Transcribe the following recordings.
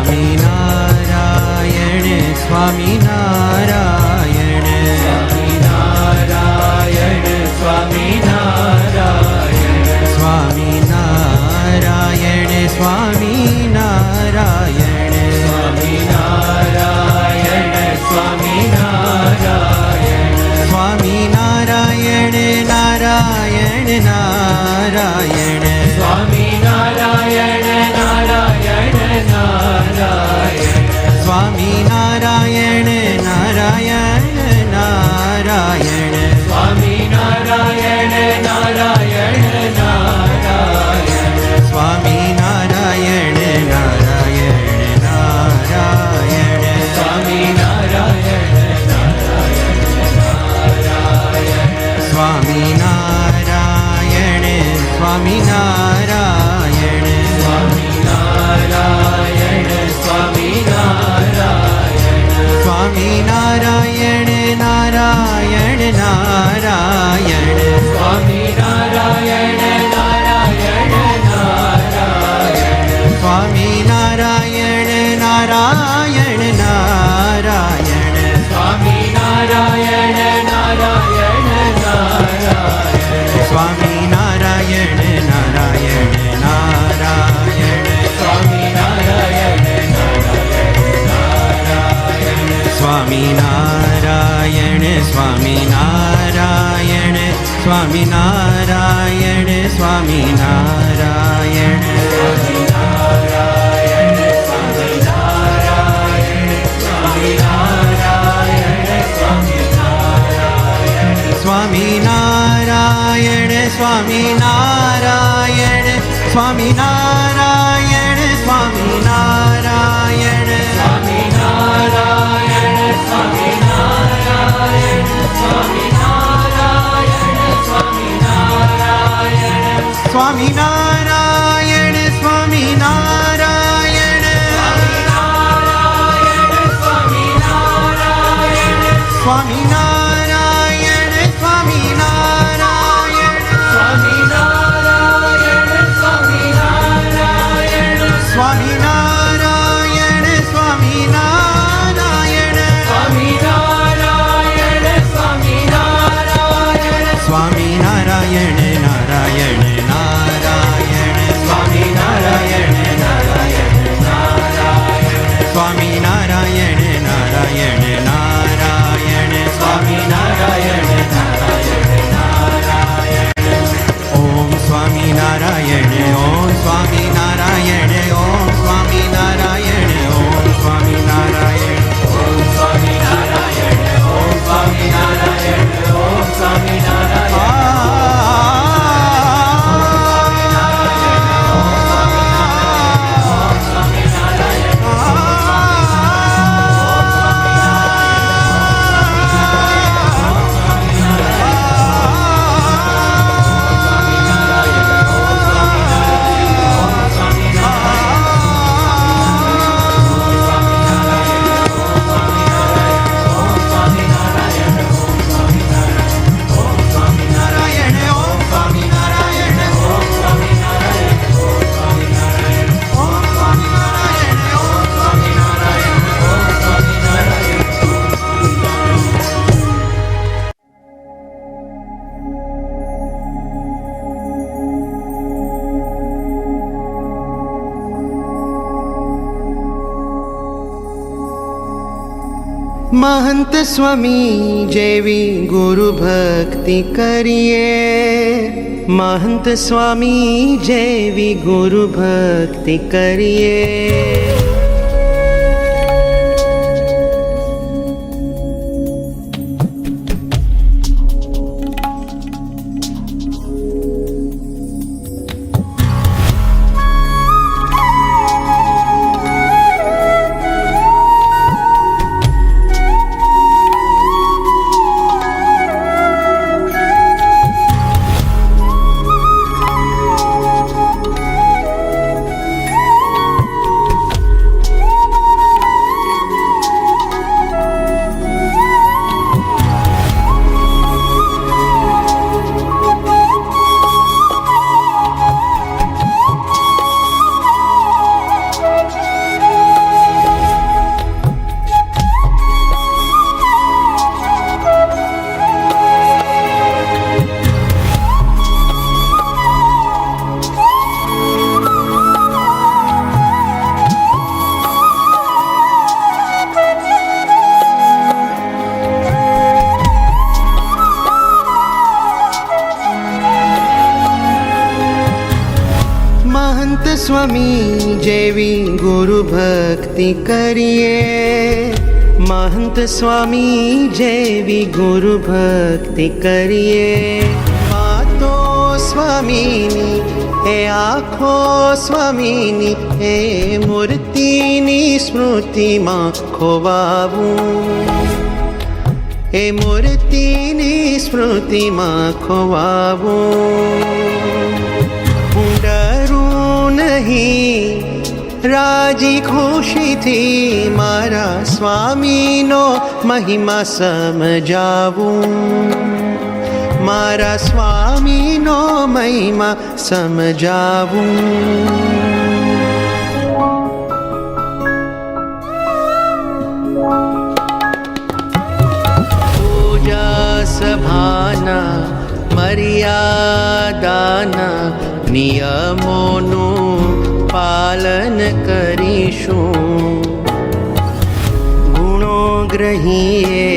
સ્વામિનારાયણ સ્વામિનારાયણ સ્વામિનારાયણ સ્વામિનારાયણ સ્વામિનારાયણ સ્વામિનારાયણ સ્વામિનારાયણ સ્વામિનારાયણ નારાયણ નારાયણ સ્વામિનારાયણ નારાયણ નારાયણ સ્વામિનારાયણ નારાયણ નારાયણ સ્વામિનારાયણ નારાયણ નારાયણ સ્વામિનારાયણ નારાયણ નારાયણ સ્વામિનારાયણ નારાયણ સ્વામિનારાયણ સ્વામિનારાયણ સ્વામિનારાયણ સ્વામિનારાયણ નારાયણ નારાયણ સ્વામિનારાયણ નારાયણ નારાયણ સ્વામિનારાયણ નારાયણ નારાયણ સ્વામિનારાયણ નારાયણ નારાયણ સ્વામિનારાયણ નારાયણ નારાયણ સ્વામિનારાયણ સ્વામિનારાયણ સ્વામિનારાયણ સ્વામિનારાયણ સ્વામિનારાયણ સ્વામિનારાયણ સ્વામિનારાયણ સ્વામિનારાયણ સ્વામિનારાયણ સ્વામિનારાયણ સ્વામિનારાયણ સ્વામિનારાયણ સ્વામિનારાયણ સ્વામિનારાયણ નારાયણ નારાયણ સ્વામિનારાયણ નારાયણ નારાયણ સ્વામિનારાયણ નારાયણ નારાયણ સ્વામિનારાયણ નારાયણ નારાયણ ઓમ સ્વામિનારાયણ ઓમ સ્વામિનારાયણ ઓમ સ્વામિનારાયણ ઓમ સ્વામિનારાયણ ઓમ સ્વામિનારાયણ ઓમ સ્વામિનારાયણ ઓમ સ્વામિનારાયણ महंत स्वामी जेवी गुरु भक्ति करिए महंत स्वामी जेवी गुरु भक्ति करिए ગુરુ ભક્તિ કરીએ, મહંત સ્વામી જેવી ગુરુ ભક્તિ કરીએ. વાતો સ્વામીની એ આંખો સ્વામીની એ મૂર્તિની સ્મૃતિમાં ખોવાવું, એ મૂર્તિની સ્મૃતિમાં ખોવાવું. હું ડરું નહીં, રાજી ખુશીથી મારા સ્વામીનો મહિમા સમજાવું, મારા સ્વામીનો મહિમા સમજાવું. પૂજા સભાના મર્યાદાના નિયમોનું પાલન કરીશું. ગુણો ગ્રહીએ,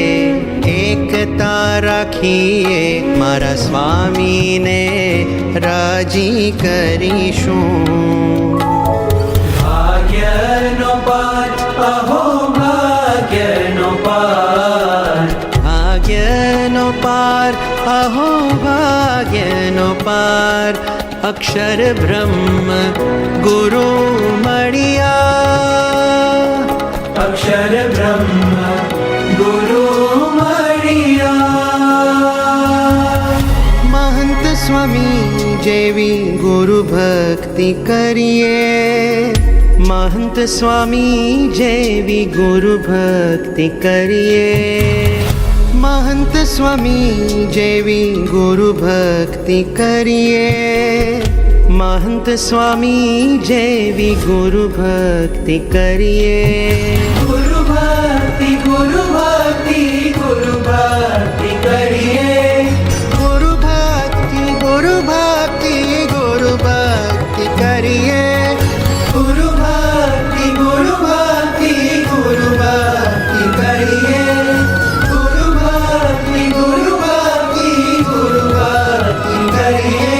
એકતા રાખીએ, મારા સ્વામીને રાજી કરીશું. ભાગ્યનો પાર, અહો ભાગ્યનો પાર, ભાગ્યનો પાર, અહો ભાગ્યનો પાર. અક્ષર બ્રહ્મ ગુરુ મળ્યા, અક્ષર બ્રહ્મ ગુરુ મળ્યા. મહંત સ્વામી જેવી ગુરુ ભક્તિ કરીએ, મહંત સ્વામી જેવી ગુરુ ભક્તિ કરીએ, મહંત સ્વામી જેવી ગુરુ ભક્તિ કરીએ, મહંત સ્વામી જેવી ગુરુ ભક્તિ કરીએ. ગુરુ ભક્તિ, ગુરુ ભક્તિ, ગુરુ ભક્તિ કરીએ. ગુરુ ભક્તિ, ગુરુ ભક્તિ, ગુરુ ભક્તિ કરીએ. ગુરુ ભક્તિ, ગુરુ ભક્તિ, ગુરુ ભક્તિ કરીએ. ગુરુ ભક્તિ, ગુરુ ભક્તિ, ગુરુ ભક્તિ કરીએ.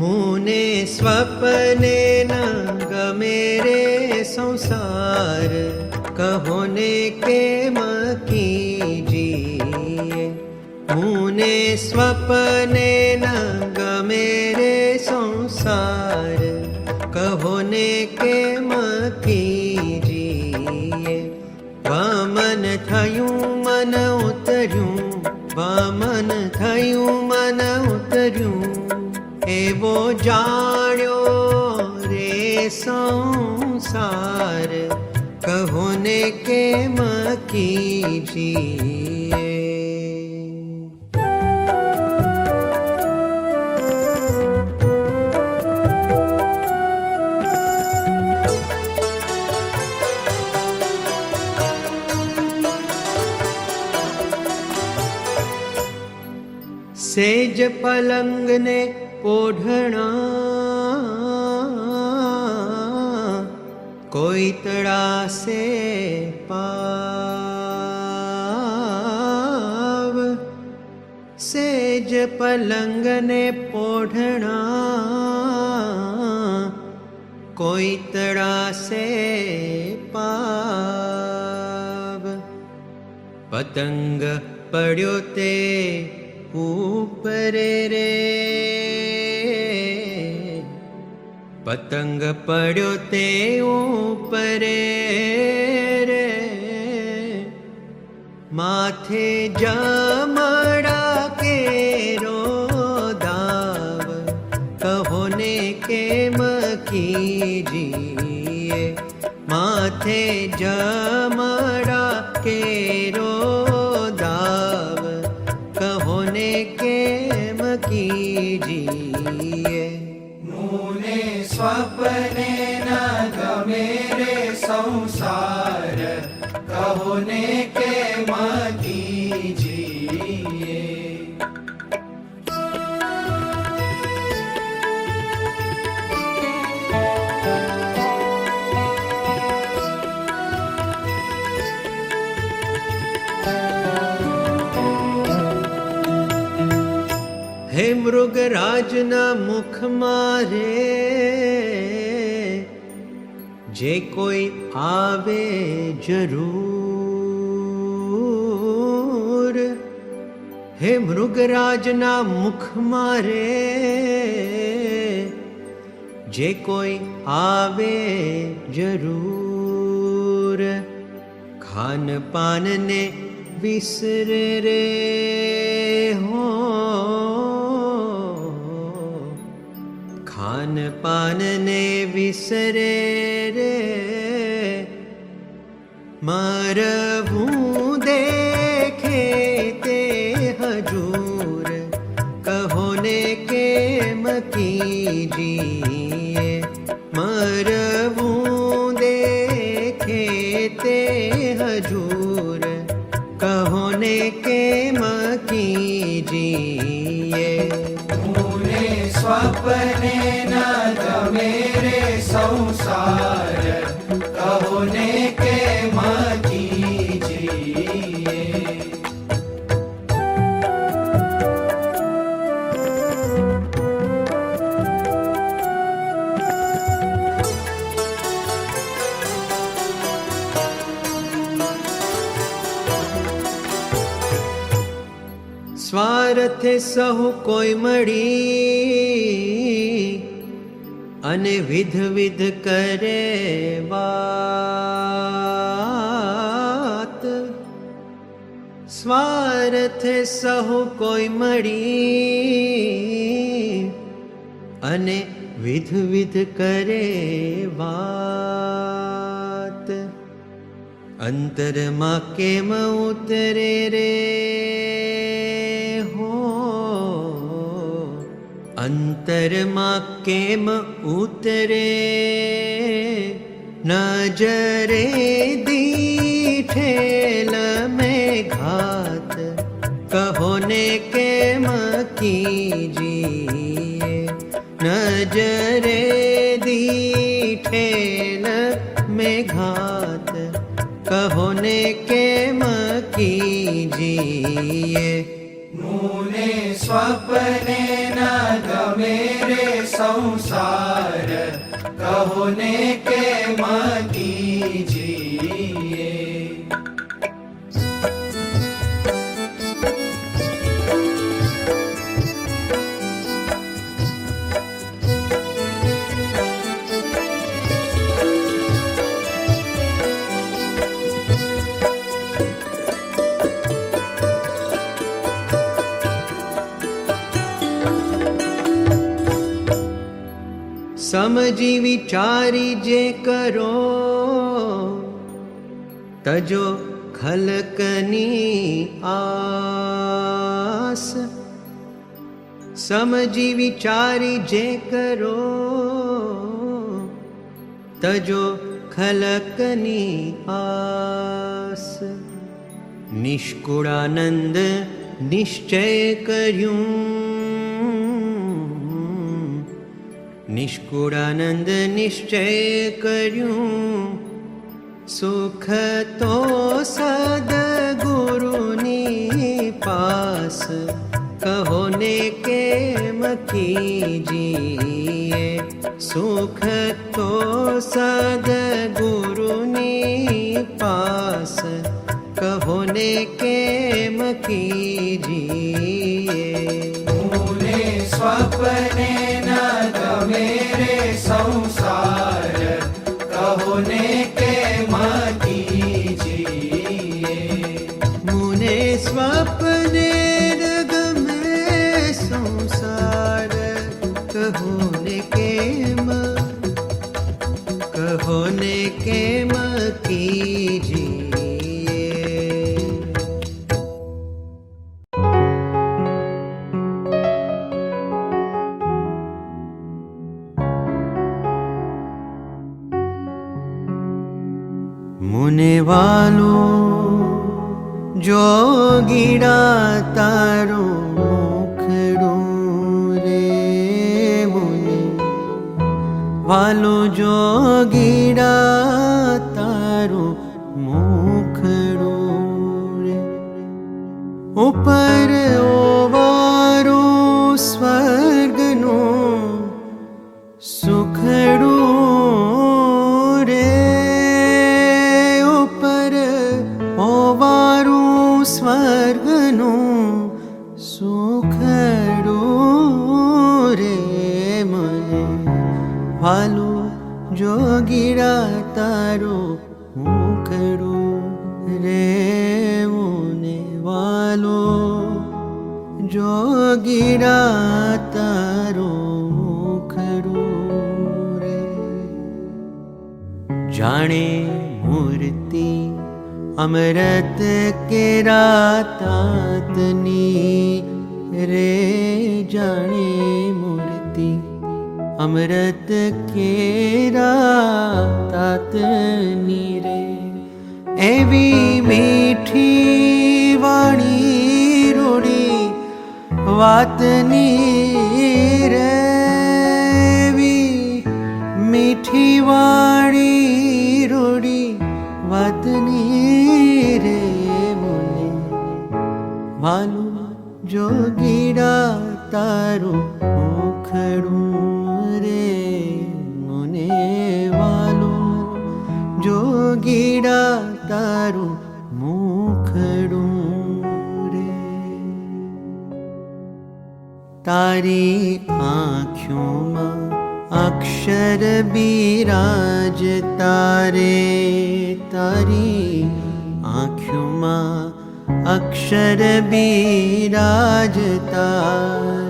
મુને સ્વપ્ને ન ગમે રે સંસાર, કહો ને કેમ કીજીએ. મુને સ્વપ્ને ન ગમે રે સંસાર, કહો ને કેમ કીજીએ. વમન થયું મન ઉતર્યું, વમન થયું મન ઉતર્યું, એવો જાણ્યો રે સંસાર, કહો ને કેમ કીજીએ. સેજ પલંગને પોઢણા, કોઈ તળાસે પાવ. સેજ પલંગને પોઢણા, કોઈ તળાસે પાવ. પતંગ પડ્યો તે ઉપર રે, પતંગ પડ્યો તે ઉપર રે, માથે જમડા કેરો દાવ, કહો ને કેમ કીજીએ. માથે જમડા કેરો દાવ, કહો ને કેમ કીજીએ. મુને સ્વપ્ને ન ગમે રે સંસાર, કહો ને કેમ કીજીએ. મૃગરાજના મુખ મારે જે કોઈ આવે જરૂર, હે મૃગરાજના મુખ મારે જે કોઈ આવે જરૂર, ખાન પાનને વિસરે રે હો, ખાન પાનને વિસરે રે, મરવું દેખે તે હજૂર, કહો ને કેમ કીજીએ, મરવું દેખે તે હજૂર, કહો ને કેમ કીજીએ. મુને સ્વપ્ને ન ગમે રે સંસાર, કહો ને કેમ કીજીએ. સ્વાર્થે સહુ કોઈ મળી અને વિધ વિધ કરે વાત, સ્વાર્થે સહુ કોઈ મળી અને વિધ વિધ કરે વાત, અંતરમાં કેમ ઉતરે રે હો, અંતરમાં કેમ ઉતરે, નજરે દીઠેલ મેઘાત, કહો ને કેમ કીજીએ, નજરે દીઠેલ મેઘાત, કહો ને કેમ કીજીએ. મુને સ્વપ્ને ન ગમે રે સંસાર, કહો ને કેમ કીજીએ. સમજી વિચારી જે કરો, તજો ખલકની આસ, સમજી વિચારી જે કરો, તજો ખલકની આસ. નિષ્કુળાનંદ નિશ્ચય કર્યું, નિષ્કુળાનંદ નિશ્ચય કર્યું, સુખ તો સદગુરુની પાસ, કહો ને કેમ કીજીએ, સુખ તો સદગુરુની પાસ, કહો ને કેમ કીજીએ. મુને સ્વપ્ને ન ગમે રે સંસાર, કહો ને કેમ કીજીએ. મુને સ્વપ્ને ન ગમે સંસાર, કહો ને કેમ, કહો ને કેમ કીજીએ. મુને વાલો જોગીડા તારું મુખડું રે, મુને વાલો જોગીડા તારું મુખડું રે, ઉપર ઓવારું સ્વ સુખડું રે ઉપર હોવારું સ્વર્ગનું સુખડું રે મને વાલું જોગીડા તારો મુખડું રે મને વાલો જોગીડા તારો મુખડું રે જાણે મૂર્તિ અમૃત કેરા તાતની રે જાણે મૂર્તિ અમૃત કેરા તાતની રે એવી મીઠી વાણી રૂડી વાતની રે એવી મીઠી વાણી રૂડી વાતની રે મને વાલું જોગીડા તારું મુખડું રે મને વાલું જોગીડા તારું મુખડું રે તારી આંખોમાં અક્ષર બિરાજતા રે તારી આંખોમાં અક્ષર બિરાજતા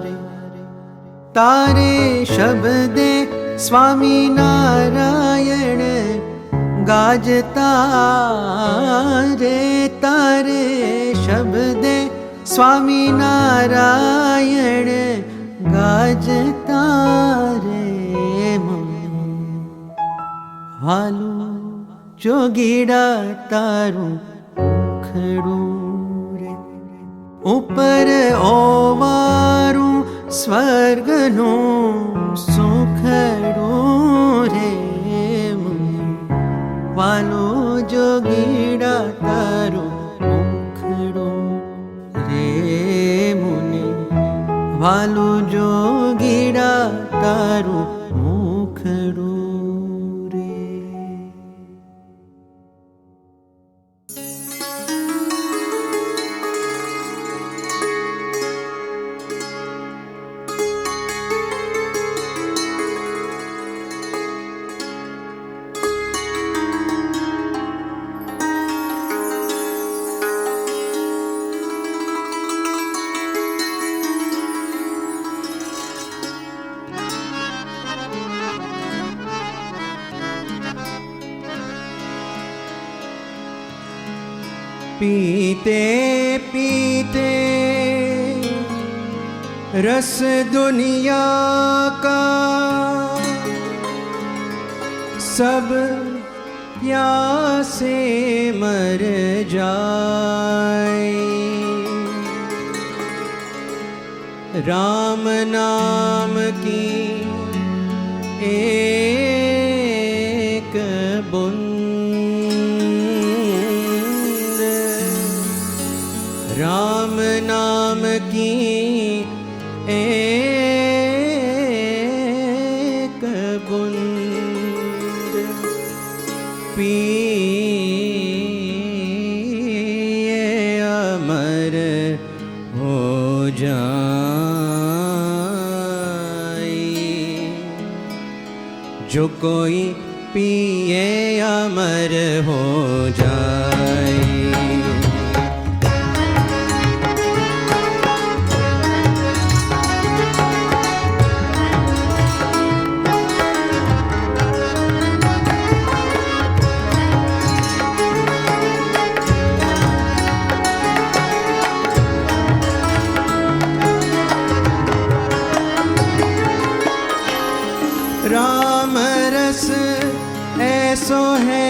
રે તારે શબ્દે સ્વામિનારાયણ ગાજતા રે તારે શબ્દે સ્વામિનારાયણ ગાજતા રે વાલું જોગીડા તારું મુખડું રે ઉપર ઓવારું સ્વર્ગનું સુખડું રે વાલો જોગીડા તારું મુખડું રે મુને વાલો જોગીડા તારું મુખડું રે पीते पीते रस दुनिया का सब प्यासे मर जाए राम नाम की एक बूंद राम नाम की एक बूंद पिए अमर हो जाए जो कोई पिए अमर हो जाए राम रस ऐसो है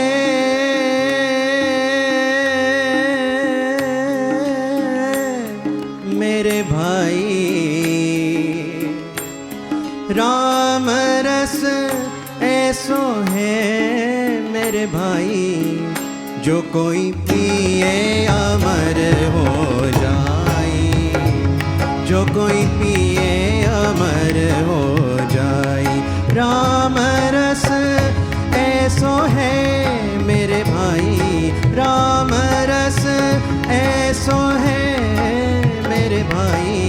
मेरे भाई राम रस ऐसो है मेरे भाई जो कोई पिए अमर हो जाए जो कोई पिए अमर हो जाए राम राम रस ऐसो है मेरे भाई, राम रस ऐसो है मेरे भाई,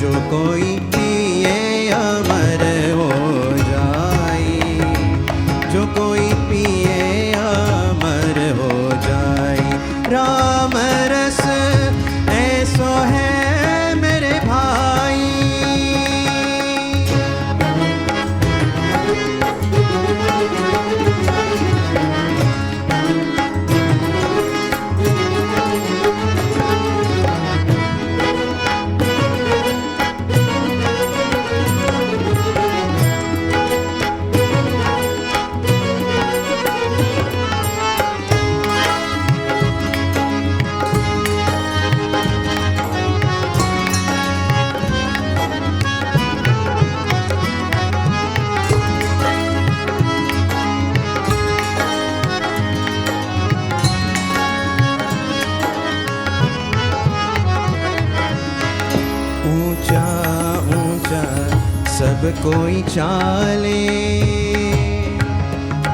जो कोई पिए अमर हो जाए, जो कोई पिए अमर हो जाए। राम रस ऐसो है मेरे भाई। ऊंचा ऊंचा सब कोई चाले,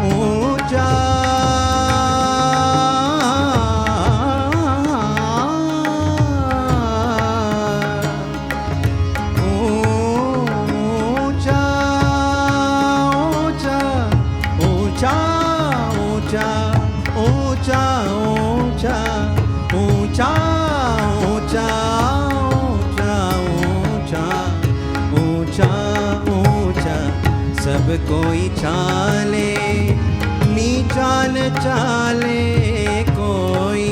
ऊंचा ऊंचा ऊंचा ऊंचा ऊंचा ऊंचा ऊंचा ऊंचा ऊंचा ऊंचा सब कोई चाले, नीचा न चाले कोई,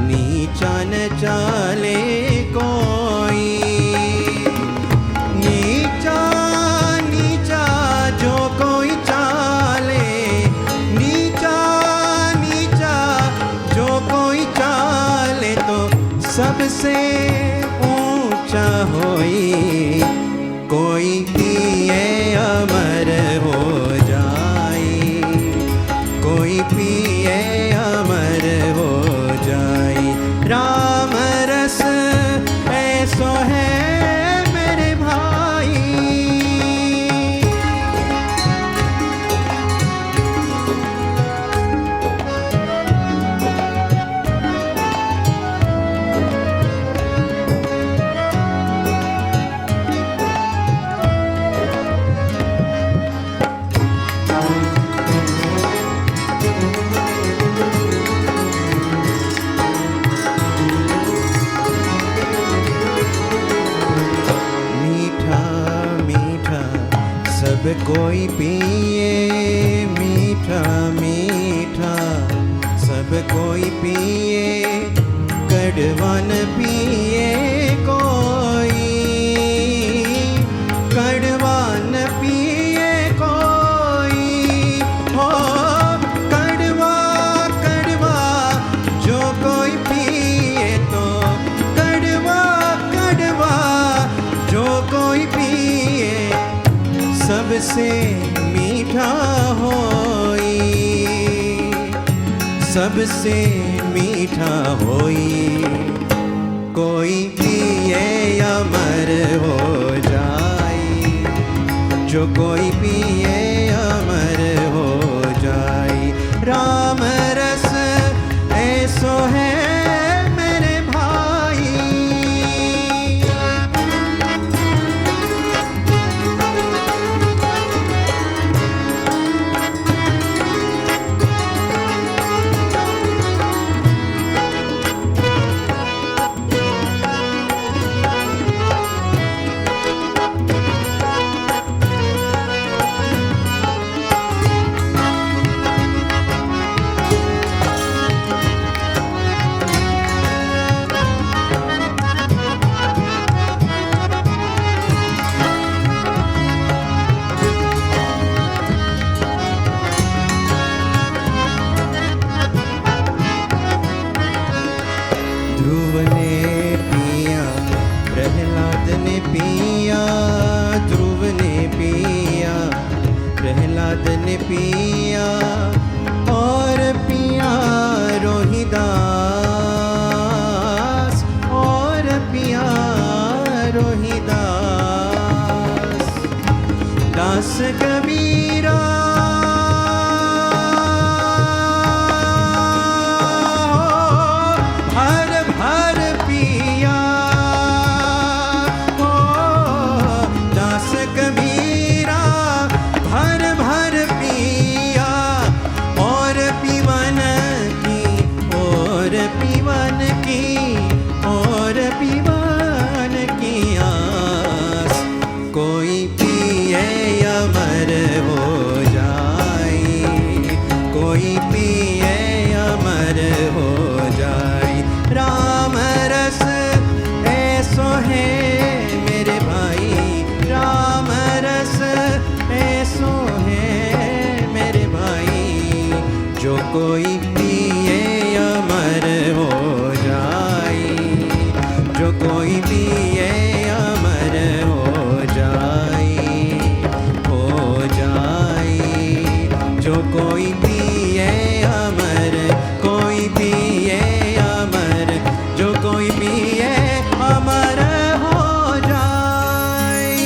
नीचा न चाले कोई। नीचा नीचा जो कोई चाले, नीचा नीचा जो कोई चाले, तो सबसे ऊंचा होई, कोई पिए अमर हो जाए, कोई पिए अमर हो जाए। राम रस ऐसो है मेरे भाई। सब कोई पिए मीठा मीठा, सब कोई पिए कड़वा न पिए कोई, कड़वा न पिए कोई। हो कड़वा कड़वा जो कोई पिए, तो कड़वा कड़वा जो कोई पिए, सबसे मीठा होई, सबसे मीठा होई। कोई पिए अमर हो जाए, जो कोई पिए अमर हो जाए। राम रस ऐसो है मेरे भाई। ध्रुव ने पिया, प्रहलाद ने पिया, ध्रुव ने पिया, प्रहलाद ने पिया, और पिया रोहिदास, और पिया रोहिदास। दास कबीरा भर भर पिया हो, दास कबीरा भर भर पिया और पीवन की और पीवन की और पीवन की आस कोई पिए अमर हो जाए कोई पिए अमर हो जाए राम रस ऐसो है मेरे भाई राम रस ऐसो है मेरे भाई जो कोई पिए अमर हो जाए जो कोई पिए अमर हो जाए जो कोई पिए अमर कोई पिए अमर जो कोई पिए अमर हो जाए।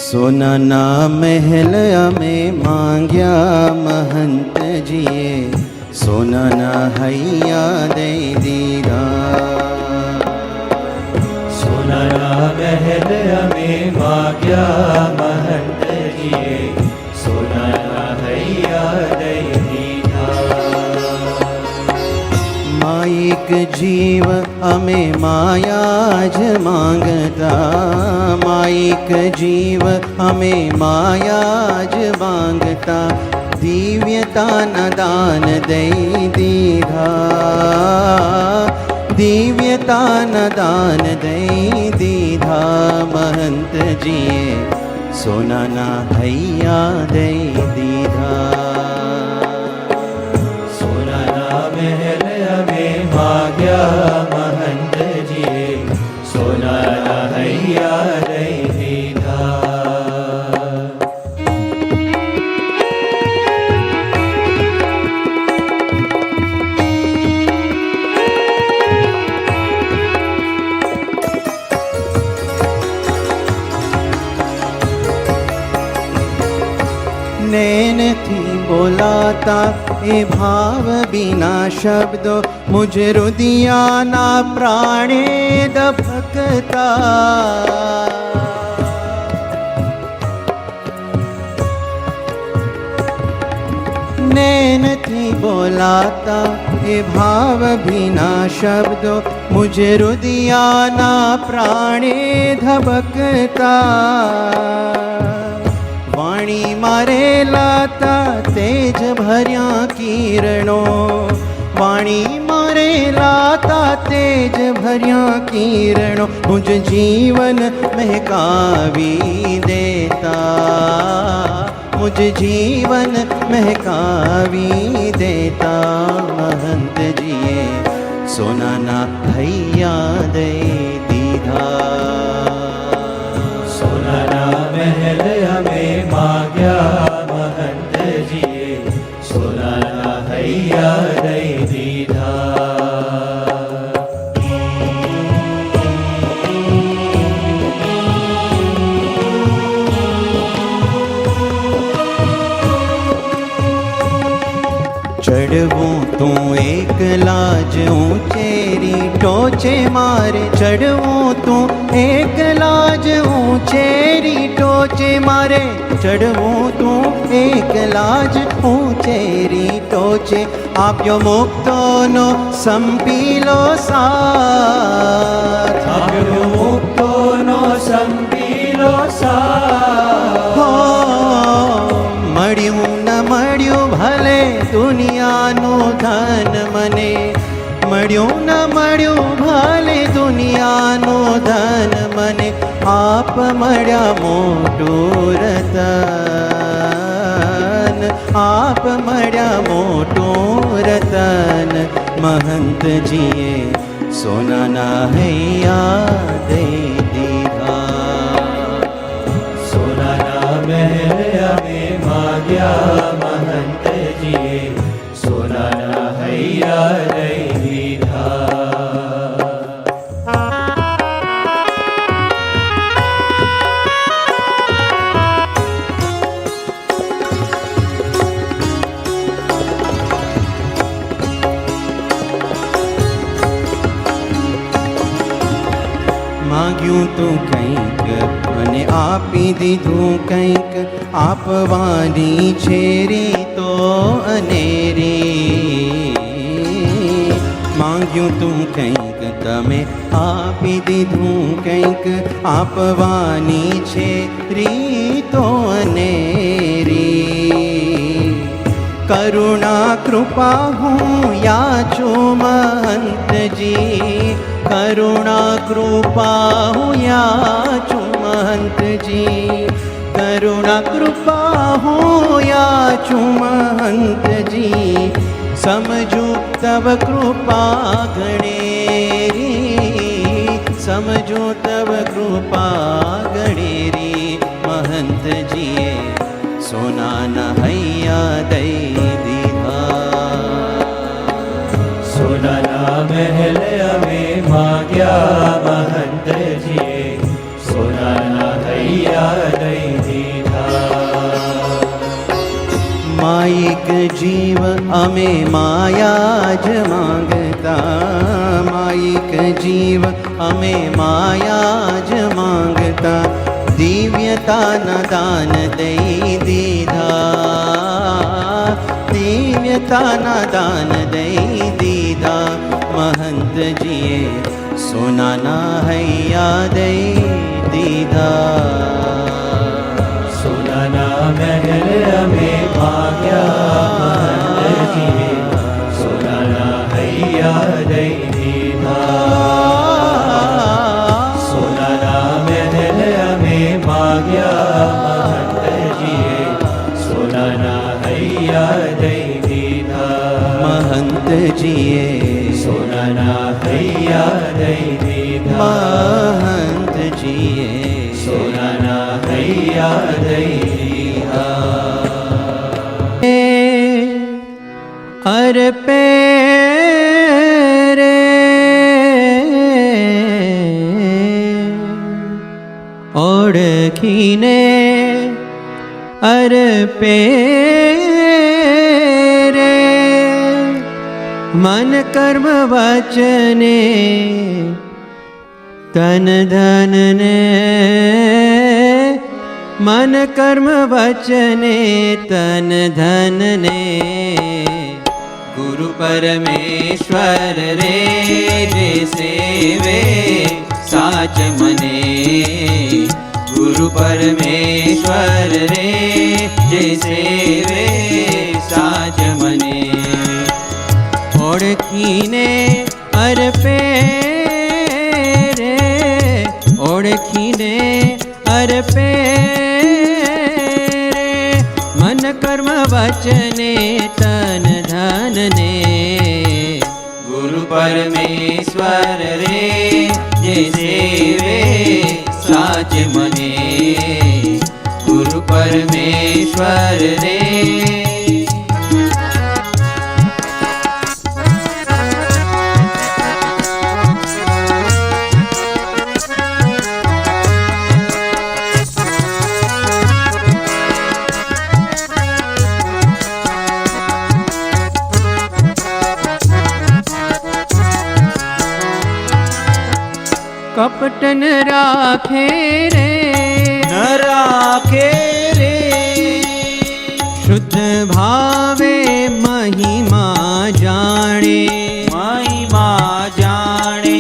सोना ना महल में मांग्या महंत जिए सोना ना हैया दे दीदा सोनाना महल में माग्या महंत जिए सोनाना हैया दई दीधा माइक जीव अमे मायाज मांगता माइक जीव हमें मायाज मांगता दिव्यता न दान दई दीधा दिव्यता न दान दई दीधा महंत जिए सोना ना हैया दई दीधा सोनाना महल में माग्या महंत जिए सोनाना हैया दई दीधा नैन थी बोलाता ए भाव बिना शब्दों मुझ रुदिया ना प्राणे दफकता नैन थी बोलाता ए भाव बिना शब्दों मुझ रुदिया ना प्राणे धबकता वाणी मारे लाता तेज भर्या किरणों वाणी मारे लाता तेज भर्या किरणों मुझ जीवन महकावी देता मुझ जीवन महकावी देता महंत जिए सोना ना हैया दे दीधा सोनाना महल हमें माग्या महंत जिए सोनाना हैया दई दीधा चढ़वूं तू एक लाज ऊंचेरी टोचे मारे चढ़वूं तू एक लाज ऊंचेरी टोचे मारे चढ़वूं तू एक लाज ऊंचेरी टोचे आप्यो मुक्तो नो संपीलो साथ आप्यो मुक्तो नो संपीलो साथ हो मळ्યું न मळ्યું भले दुनियाનું ધન મને મળ્યું ન મળ્યું ભલે દુનિયાનું ધન મને આપ મળ્યા મોટું રતન આપ મળ્યા મોટું રતન મહંતજીએ સોનાના હૈયા દઈ દીધા. સોનાના મહેલ અમે માગ્યા મહંતજીએ સોનાના હૈયા દઈ દીધા. માગ્યું તું કંઈક અને આપી દીધું કંઈક, આપવાની છે રીતો અનેરી. માંગ્યું તું કંઈક તમે આપી દીધું કંઈક, આપવાની છે રીતો અનેરી. કરુણા કૃપા હું યાચું મહંતજી, કરુણા કૃપા હું યાચું મહંતજી, કરુણા કૃપા હું યાચું મહંતજી. સમજુ તવ કૃપા ગણેરી, સમજુ તવ કૃપા ગણેરી. મહંતજીએ સોનાના હૈયા દઈ દીધા. સોનાના મહેલ અમે માગ્યા મહંતજીએ સોનાના હૈયા દઈ દીધા. માયિક જીવ અમે માયા જ માંગતા, માયિક જીવ અમે માયા જ માંગતા. દિવ્યતાના દાન દઈ દીધા, દિવ્યતાના દાન દઈ દીધા. મહંતજીએ સોનાના હૈયા દઈ દીધા. સોનાના મહેલ અમે માગ્યા મહંતજીએ સોનાના હૈયા દઈ દીધા. સોનાના મહેલ અમે માગ્યા મહંતજીએ સોનાના હૈયા દઈ દીધા. મહંતજીએ સોનાના હૈયા દઈ દીધા. મહંતજીએ સોનાના હૈયા દઈ દીધા. અર્પે રે ઓળખીને અર્પે રે મન કર્મ વચને તન ધન ને, મન કર્મ વચને તન ધન ને. ગુરુ પરમેશ્વર રે જે સેવે સાચ મને, ગુરુ પરમેશ્વર રે જે સેવે સાચ મને. ઓળખીને અર્પે રે, ઓળખીને અર્પે રે મન કર્મ વચને તન ધન ને. ગુરુ પરમેશ્વર રે જે સેવે સાચ મને, ગુરુ પરમેશ્વર રે. કપટ ન રાખે રે, ન રાખે રે શુદ્ધ ભાવે મહિમા જાણે, મહિમા જાણે.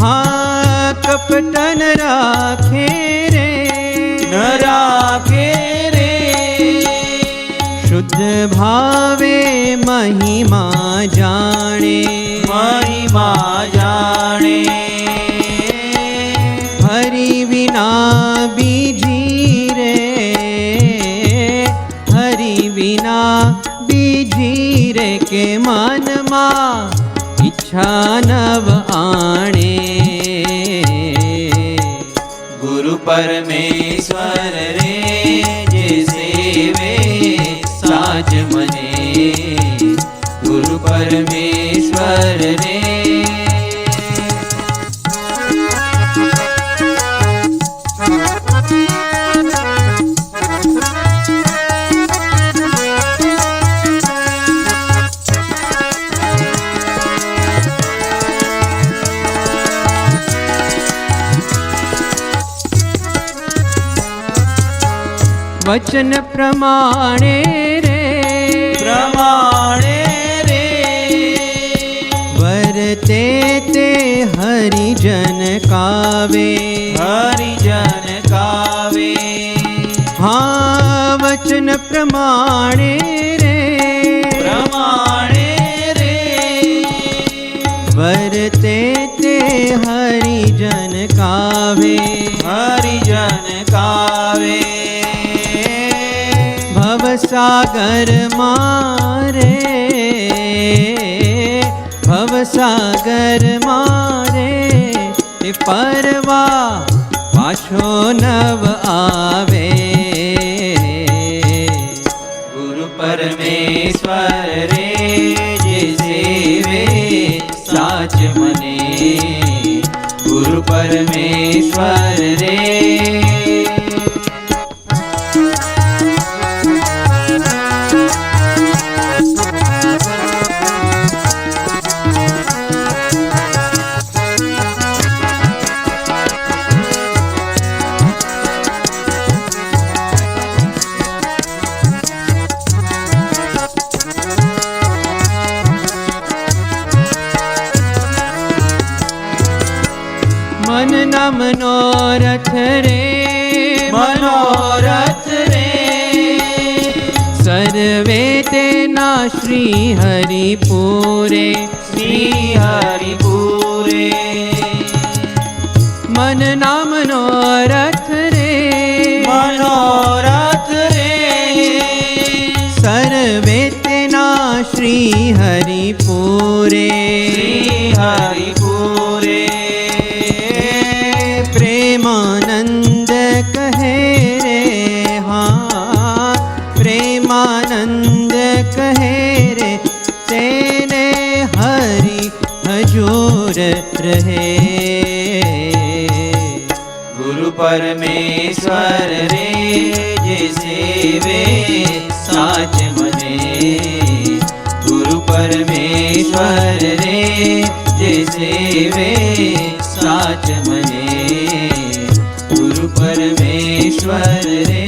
હા કપટ ન રાખે રે, ન રાખે રે શુદ્ધ ભાવે મહિમા જાણે, મહિમા જાણે. હરિ વિના બીજી રે, હરિ વિના બીજી રે કે મનમાં ઈચ્છા નવ આણે. ગુરુ પરમેશ્વર રે જે સેવે સાજ મને. ગુરુ પરમેશ્વર રે વચન પ્રમાણે રે પ્રમાણે રે વર્તે તે હરિજન કાવે. હરિજન કાવે. હા વચન પ્રમાણે રે પ્રમાણે રે વર્તે તે હરિજન કાવે. હરિજન કાવે. ભવસાગર મારે ભવસાગર મારે તે પરવા પાછો નવ આવે. ગુરુ પરમેશ્વર રે જે સેવે સાચ મને. ગુરુ પરમેશ્વર રે મનના મનોરથ રે મનોરથ રે સર્વે તેના શ્રી હરિપુરે. શ્રી હરિપુરે. મનના મનોરથ રે મનોરથ રે સર્વે તેના શ્રી હરિપુરે. શ્રી હરિપુરે. પ્રેમાનંદ કહે રે હા પ્રેમાનંદ કહે રે તેને હરિ હજૂર રહે. ગુરુ પરમેશ્વર રે જે સેવે સાચ મને. ગુરુ પરમેશ્વર રે જે સેવે સાચ મને. ગુરુ પરમેશ્વર રે